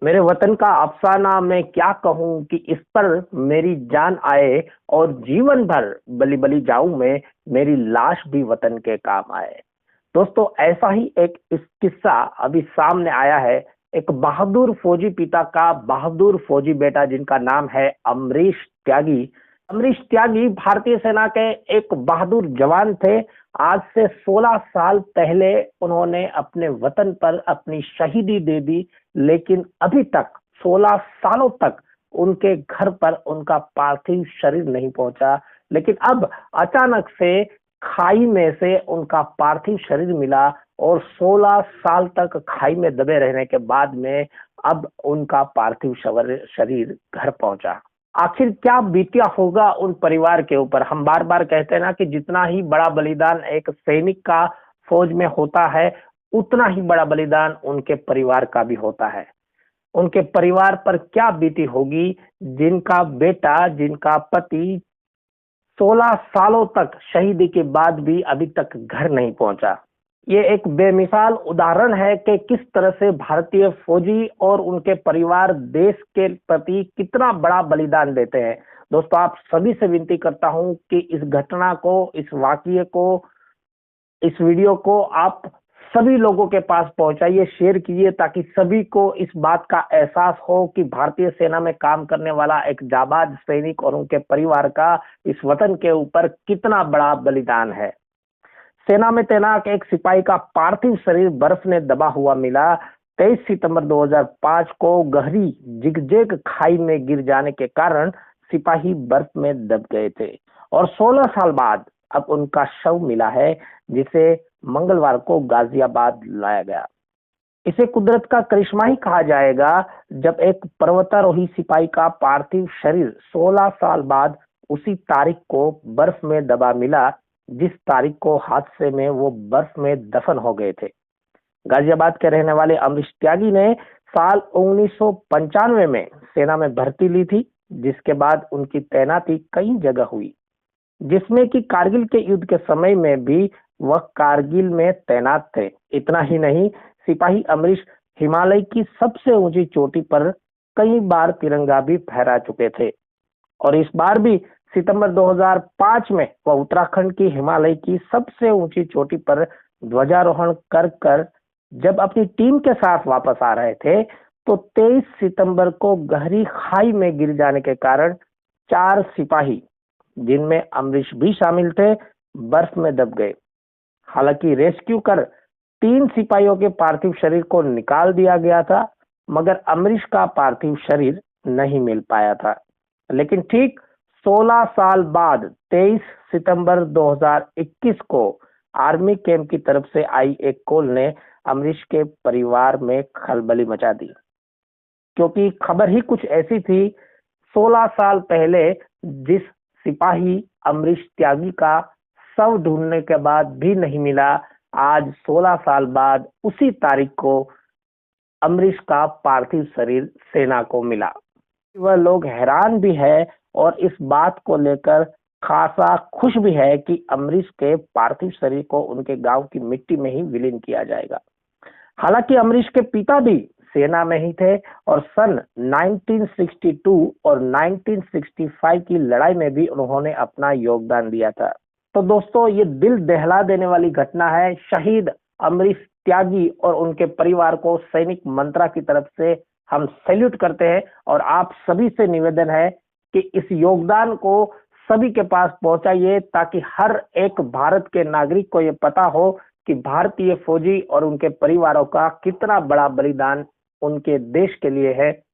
मेरे वतन का अफसाना मैं क्या कहूँ कि इस पर मेरी जान आए और जीवन भर बलि बलि जाऊं मैं, मेरी लाश भी वतन के काम आए। दोस्तों, ऐसा ही एक इस किस्सा अभी सामने आया है। एक बहादुर फौजी पिता का बहादुर फौजी बेटा जिनका नाम है अमरीश त्यागी। अमरीश त्यागी भारतीय सेना के एक बहादुर जवान थे। आज से 16 साल पहले उन्होंने अपने वतन पर अपनी शहीदी दे दी, लेकिन अभी तक 16 सालों तक उनके घर पर उनका पार्थिव शरीर नहीं पहुंचा। लेकिन अब अचानक से खाई में से उनका पार्थिव शरीर मिला और 16 साल तक खाई में दबे रहने के बाद में अब उनका पार्थिव शरीर घर पहुंचा। आखिर क्या बीतिया होगा उन परिवार के ऊपर। हम बार बार कहते हैं ना कि जितना ही बड़ा बलिदान एक सैनिक का फौज में होता है, उतना ही बड़ा बलिदान उनके परिवार का भी होता है। उनके परिवार पर क्या बीती होगी जिनका बेटा, जिनका पति 16 सालों तक शहीदी के बाद भी अभी तक घर नहीं पहुंचा। ये एक बेमिसाल उदाहरण है कि किस तरह से भारतीय फौजी और उनके परिवार देश के प्रति कितना बड़ा बलिदान देते हैं। दोस्तों, आप सभी से विनती करता हूं कि इस घटना को, इस वाकये को, इस वीडियो को आप सभी लोगों के पास पहुंचाइए, शेयर कीजिए, ताकि सभी को इस बात का एहसास हो कि भारतीय सेना में काम करने वाला एक जाबाज सैनिक और उनके परिवार का इस वतन के ऊपर कितना बड़ा बलिदान है। सेना में तैनात एक सिपाही का पार्थिव शरीर बर्फ ने दबा हुआ मिला। 23 सितंबर 2005 को गहरी जिगजेग खाई में गिर जाने के कारण सिपाही बर्फ में दब गए थे और 16 साल बाद अब उनका शव मिला है, जिसे मंगलवार को गाजियाबाद लाया गया। इसे कुदरत का करिश्मा ही कहा जाएगा, जब एक पर्वतारोही सिपाही का पार्थिव शरीर 16 साल बाद उसी तारीख को बर्फ में दबा मिला जिस तारीख को हादसे में वो बर्फ में दफन हो गए थे। गाजियाबाद के रहने वाले अमरीश त्यागी ने साल 1995 में सेना में भर्ती ली थी, जिसके बाद उनकी तैनाती कई जगह हुई, जिसमें कि कारगिल के युद्ध के समय में भी वह कारगिल में तैनात थे। इतना ही नहीं, सिपाही अमरीश हिमालय की सबसे ऊंची चोटी पर कई बार तिरंगा भी फहरा चुके थे और इस बार भी सितंबर 2005 में वह उत्तराखंड की हिमालय की सबसे ऊंची चोटी पर ध्वजारोहण कर कर जब अपनी टीम के साथ वापस आ रहे थे, तो 23 सितंबर को गहरी खाई में गिर जाने के कारण 4 सिपाही, जिनमें अमरीश भी शामिल थे, बर्फ में दब गए। हालांकि रेस्क्यू कर 3 सिपाहियों के पार्थिव शरीर को निकाल दिया गया था, मगर अमरीश का पार्थिव शरीर नहीं मिल पाया था। लेकिन ठीक 16 साल बाद 23 सितंबर 2021 को आर्मी कैंप की तरफ से आई एक कॉल ने अमरीश के परिवार में खलबली मचा दी, क्योंकि खबर ही कुछ ऐसी थी। 16 साल पहले जिस सिपाही अमरीश त्यागी का शव ढूंढने के बाद भी नहीं मिला, आज 16 साल बाद उसी तारीख को अमरीश का पार्थिव शरीर सेना को मिला। वह लोग हैरान भी है और इस बात को लेकर खासा खुश भी है कि अमरीश के पार्थिव शरीर को उनके गांव की मिट्टी में ही विलीन किया जाएगा। हालांकि अमरीश के पिता भी सेना में ही थे और सन 1962 और 1965 की लड़ाई में भी उन्होंने अपना योगदान दिया था। तो दोस्तों, ये दिल दहला देने वाली घटना है। शहीद अमरीश त्यागी और उनके परिवार को सैनिक मंत्रा की तरफ से हम सैल्यूट करते हैं और आप सभी से निवेदन है कि इस योगदान को सभी के पास पहुंचाइए, ताकि हर एक भारत के नागरिक को यह पता हो कि भारतीय फौजी और उनके परिवारों का कितना बड़ा बलिदान उनके देश के लिए है।